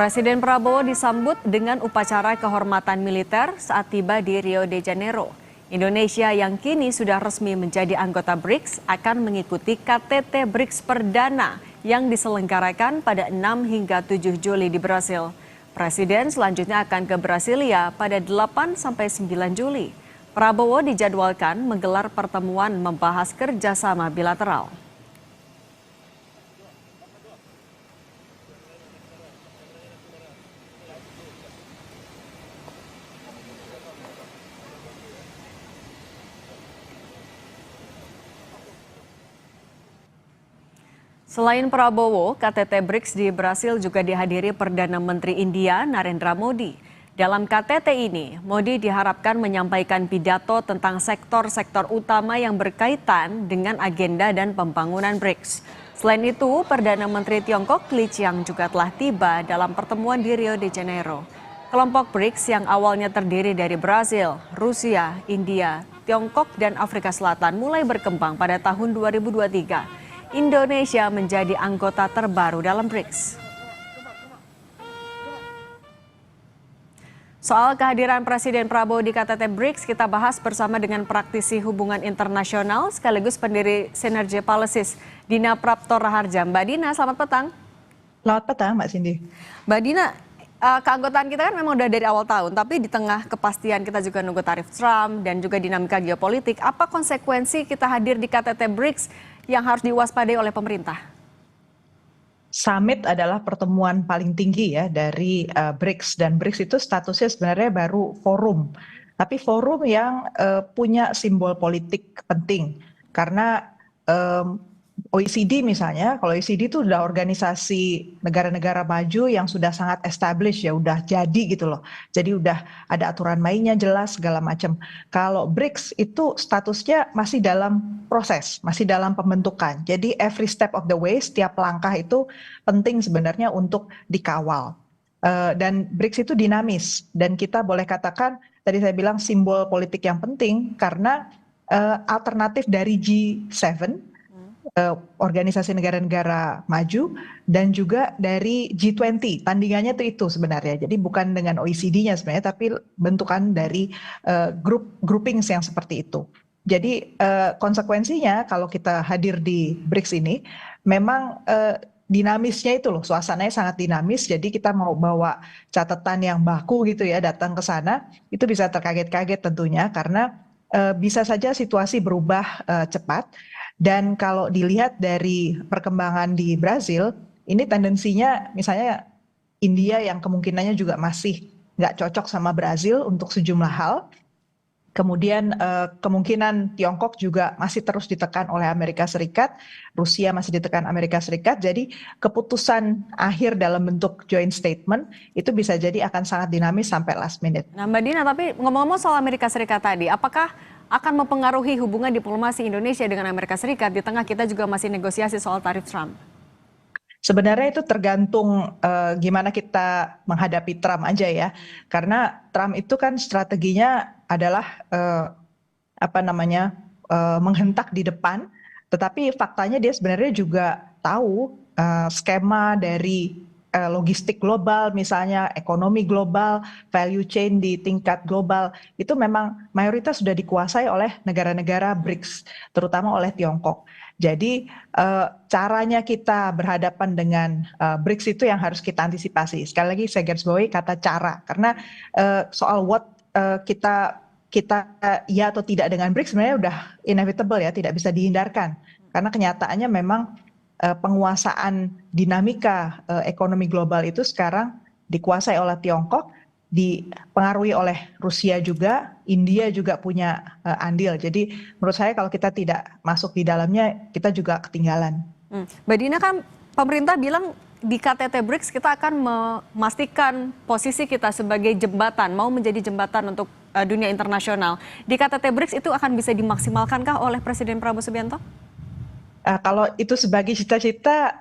Presiden Prabowo disambut dengan upacara kehormatan militer saat tiba di Rio de Janeiro. Indonesia yang kini sudah resmi menjadi anggota BRICS akan mengikuti KTT BRICS perdana yang diselenggarakan pada 6 hingga 7 Juli di Brasil. Presiden selanjutnya akan ke Brasilia pada 8 sampai 9 Juli. Prabowo dijadwalkan menggelar pertemuan membahas kerjasama bilateral. Selain Prabowo, KTT BRICS di Brasil juga dihadiri Perdana Menteri India Narendra Modi. Dalam KTT ini, Modi diharapkan menyampaikan pidato tentang sektor-sektor utama yang berkaitan dengan agenda dan pembangunan BRICS. Selain itu, Perdana Menteri Tiongkok Li Qiang juga telah tiba dalam pertemuan di Rio de Janeiro. Kelompok BRICS yang awalnya terdiri dari Brasil, Rusia, India, Tiongkok, dan Afrika Selatan mulai berkembang pada tahun 2023. Indonesia menjadi anggota terbaru dalam BRICS. Soal kehadiran Presiden Prabowo di KTT BRICS kita bahas bersama dengan praktisi hubungan internasional sekaligus pendiri Synergy Policies, Dina Prapto Raharja. Mbak Dina, selamat petang. Selamat petang, Mbak Cindy. Mbak Dina, keanggotaan kita kan memang udah dari awal tahun, tapi di tengah kepastian kita juga nunggu tarif Trump dan juga dinamika geopolitik. Apa konsekuensi kita hadir di KTT BRICS yang harus diwaspadai oleh pemerintah? Summit adalah pertemuan paling tinggi ya dari BRICS, dan BRICS itu statusnya sebenarnya baru forum, tapi forum yang punya simbol politik penting karena OECD misalnya, kalau OECD itu udah organisasi negara-negara maju yang sudah sangat established ya, udah jadi gitu loh. Jadi udah ada aturan mainnya jelas segala macam. Kalau BRICS itu statusnya masih dalam proses, masih dalam pembentukan. Jadi every step of the way, setiap langkah itu penting sebenarnya untuk dikawal. Dan BRICS itu dinamis, dan kita boleh katakan tadi saya bilang simbol politik yang penting karena alternatif dari G7, organisasi negara-negara maju, dan juga dari G20. Tandingannya itu sebenarnya. Jadi bukan dengan OECD-nya sebenarnya, tapi bentukan dari groupings yang seperti itu. Jadi konsekuensinya kalau kita hadir di BRICS ini, memang dinamisnya itu loh, suasananya sangat dinamis. Jadi kita mau bawa catatan yang baku gitu ya, datang ke sana, itu bisa terkaget-kaget tentunya karena bisa saja situasi berubah cepat. Dan kalau dilihat dari perkembangan di Brasil, ini tendensinya misalnya India yang kemungkinannya juga masih nggak cocok sama Brasil untuk sejumlah hal. Kemudian kemungkinan Tiongkok juga masih terus ditekan oleh Amerika Serikat, Rusia masih ditekan Amerika Serikat. Jadi keputusan akhir dalam bentuk joint statement itu bisa jadi akan sangat dinamis sampai last minute. Nah Mbak Dina, tapi ngomong-ngomong soal Amerika Serikat tadi, apakah akan mempengaruhi hubungan diplomasi Indonesia dengan Amerika Serikat di tengah kita juga masih negosiasi soal tarif Trump? Sebenarnya itu tergantung gimana kita menghadapi Trump aja ya. Karena Trump itu kan strateginya adalah menghentak di depan, tetapi faktanya dia sebenarnya juga tahu skema dari logistik global, misalnya ekonomi global, value chain di tingkat global, itu memang mayoritas sudah dikuasai oleh negara-negara BRICS, terutama oleh Tiongkok. Jadi caranya kita berhadapan dengan BRICS itu yang harus kita antisipasi. Sekali lagi saya garis bawahi kata cara, karena soal what kita ya atau tidak dengan BRICS sebenarnya udah inevitable ya, tidak bisa dihindarkan. Karena kenyataannya memang penguasaan dinamika ekonomi global itu sekarang dikuasai oleh Tiongkok, dipengaruhi oleh Rusia juga, India juga punya andil. Jadi menurut saya kalau kita tidak masuk di dalamnya, kita juga ketinggalan. Mbak Dina, kan pemerintah bilang di KTT BRICS kita akan memastikan posisi kita sebagai jembatan, mau menjadi jembatan untuk dunia internasional. Di KTT BRICS itu akan bisa dimaksimalkankah oleh Presiden Prabowo Subianto? Kalau itu sebagai cita-cita,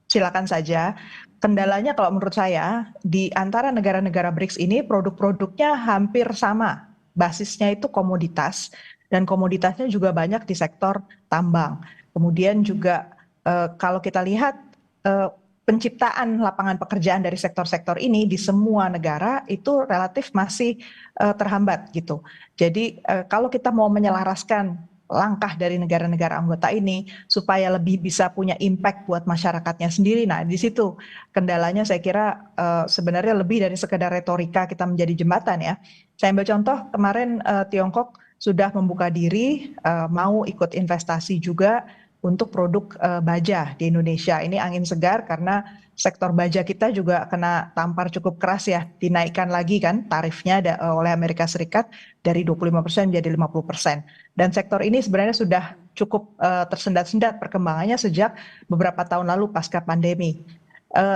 silakan saja. Kendalanya kalau menurut saya, di antara negara-negara BRICS ini produk-produknya hampir sama. Basisnya itu komoditas, dan komoditasnya juga banyak di sektor tambang. Kemudian juga kalau kita lihat penciptaan lapangan pekerjaan dari sektor-sektor ini di semua negara itu relatif masih terhambat gitu. Jadi kalau kita mau menyelaraskan langkah dari negara-negara anggota ini supaya lebih bisa punya impact buat masyarakatnya sendiri. Nah, di situ kendalanya saya kira sebenarnya lebih dari sekedar retorika kita menjadi jembatan ya. Saya ambil contoh kemarin Tiongkok sudah membuka diri mau ikut investasi juga untuk produk baja di Indonesia. Ini angin segar karena sektor baja kita juga kena tampar cukup keras ya, dinaikkan lagi kan tarifnya oleh Amerika Serikat dari 25% menjadi 50%. Dan sektor ini sebenarnya sudah cukup tersendat-sendat perkembangannya sejak beberapa tahun lalu pasca pandemi.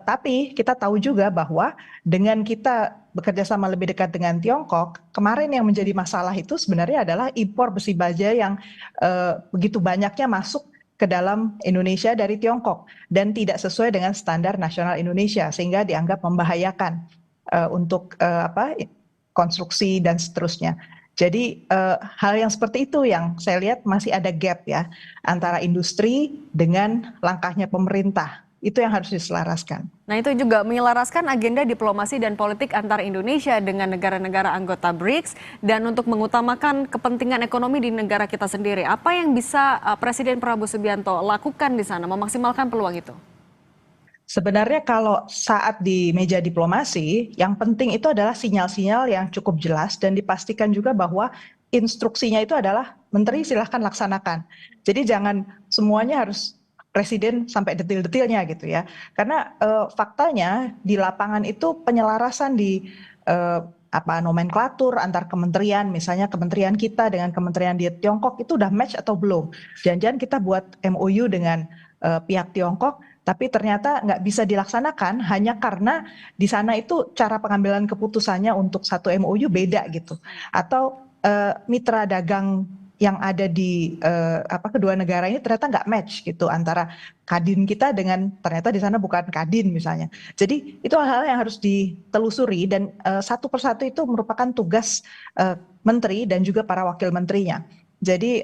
Tapi kita tahu juga bahwa dengan kita bekerja sama lebih dekat dengan Tiongkok, kemarin yang menjadi masalah itu sebenarnya adalah impor besi baja yang begitu banyaknya masuk ke dalam Indonesia dari Tiongkok dan tidak sesuai dengan standar nasional Indonesia sehingga dianggap membahayakan untuk konstruksi dan seterusnya. Jadi hal yang seperti itu yang saya lihat masih ada gap ya antara industri dengan langkahnya pemerintah. Itu yang harus diselaraskan. Nah, itu juga menyelaraskan agenda diplomasi dan politik antara Indonesia dengan negara-negara anggota BRICS dan untuk mengutamakan kepentingan ekonomi di negara kita sendiri. Apa yang bisa Presiden Prabowo Subianto lakukan di sana memaksimalkan peluang itu? Sebenarnya kalau saat di meja diplomasi, yang penting itu adalah sinyal-sinyal yang cukup jelas dan dipastikan juga bahwa instruksinya itu adalah menteri silahkan laksanakan. Jadi jangan semuanya harus presiden sampai detil-detilnya gitu ya. Karena faktanya di lapangan itu penyelarasan di nomenklatur antar kementerian, misalnya kementerian kita dengan kementerian di Tiongkok itu udah match atau belum. Jangan-jangan kita buat MOU dengan pihak Tiongkok, tapi ternyata nggak bisa dilaksanakan hanya karena di sana itu cara pengambilan keputusannya untuk satu MOU beda gitu. Atau mitra dagang yang ada di kedua negara ini ternyata nggak match gitu antara Kadin kita dengan ternyata di sana bukan Kadin misalnya. Jadi itu hal-hal yang harus ditelusuri dan satu persatu itu merupakan tugas menteri dan juga para wakil menterinya. Jadi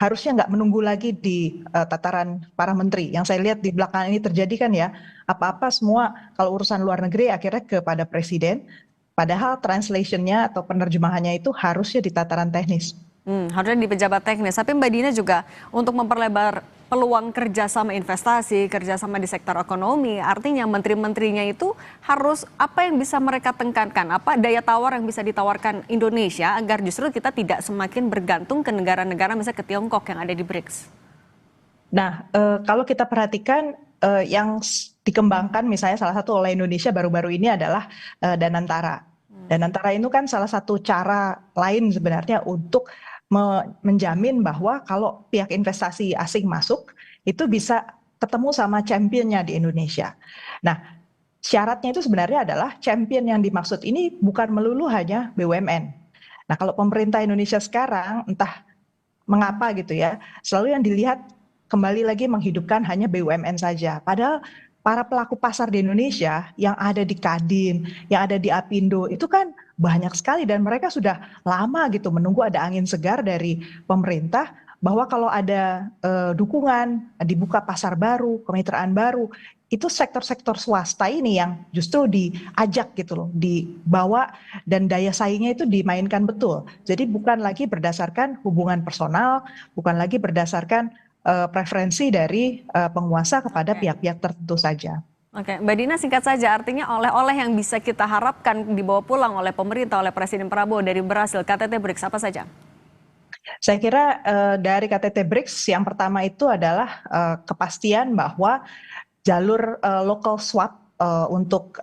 harusnya nggak menunggu lagi di tataran para menteri. Yang saya lihat di belakang ini terjadi kan ya, apa-apa semua kalau urusan luar negeri akhirnya kepada presiden, padahal translation-nya atau penerjemahannya itu harusnya di tataran teknis. Harusnya di pejabat teknis. Tapi Mbak Dina juga untuk memperlebar peluang kerjasama investasi, kerjasama di sektor ekonomi, artinya menteri-menterinya itu harus apa yang bisa mereka tekankan, apa daya tawar yang bisa ditawarkan Indonesia agar justru kita tidak semakin bergantung ke negara-negara misalnya ke Tiongkok yang ada di BRICS. Nah, kalau kita perhatikan yang dikembangkan misalnya salah satu oleh Indonesia baru-baru ini adalah Danantara. Danantara itu kan salah satu cara lain sebenarnya untuk menjamin bahwa kalau pihak investasi asing masuk itu bisa ketemu sama championnya di Indonesia. Nah, syaratnya itu sebenarnya adalah champion yang dimaksud ini bukan melulu hanya BUMN. Nah, kalau pemerintah Indonesia sekarang entah mengapa gitu ya, selalu yang dilihat kembali lagi menghidupkan hanya BUMN saja. Padahal para pelaku pasar di Indonesia yang ada di Kadin, yang ada di Apindo itu kan banyak sekali dan mereka sudah lama gitu menunggu ada angin segar dari pemerintah bahwa kalau ada dukungan, dibuka pasar baru, kemitraan baru, itu sektor-sektor swasta ini yang justru diajak gitu loh, dibawa dan daya saingnya itu dimainkan betul. Jadi bukan lagi berdasarkan hubungan personal, bukan lagi berdasarkan preferensi dari penguasa kepada pihak-pihak tertentu saja. Oke, Mbak Dina singkat saja, artinya oleh-oleh yang bisa kita harapkan dibawa pulang oleh pemerintah, oleh Presiden Prabowo dari Brasil, KTT BRICS apa saja? Saya kira dari KTT BRICS yang pertama itu adalah kepastian bahwa jalur local swap untuk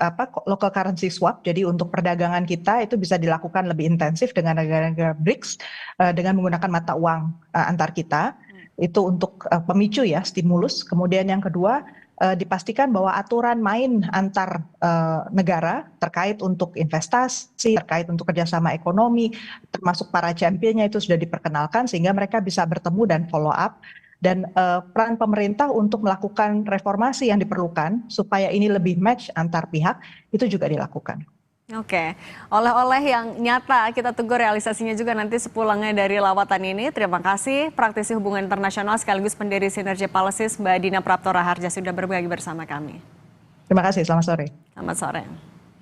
local currency swap, jadi untuk perdagangan kita itu bisa dilakukan lebih intensif dengan negara-negara BRICS dengan menggunakan mata uang antar kita. Itu untuk pemicu ya, stimulus. Kemudian yang kedua, dipastikan bahwa aturan main antar negara terkait untuk investasi, terkait untuk kerjasama ekonomi, termasuk para championnya itu sudah diperkenalkan sehingga mereka bisa bertemu dan follow up. Dan peran pemerintah untuk melakukan reformasi yang diperlukan supaya ini lebih match antar pihak itu juga dilakukan. Oke, oleh-oleh yang nyata kita tunggu realisasinya juga nanti sepulangnya dari lawatan ini. Terima kasih praktisi hubungan internasional sekaligus pendiri Sinergi Policies Mbak Dina Prapto Raharja sudah berbagi bersama kami. Terima kasih, selamat sore. Selamat sore.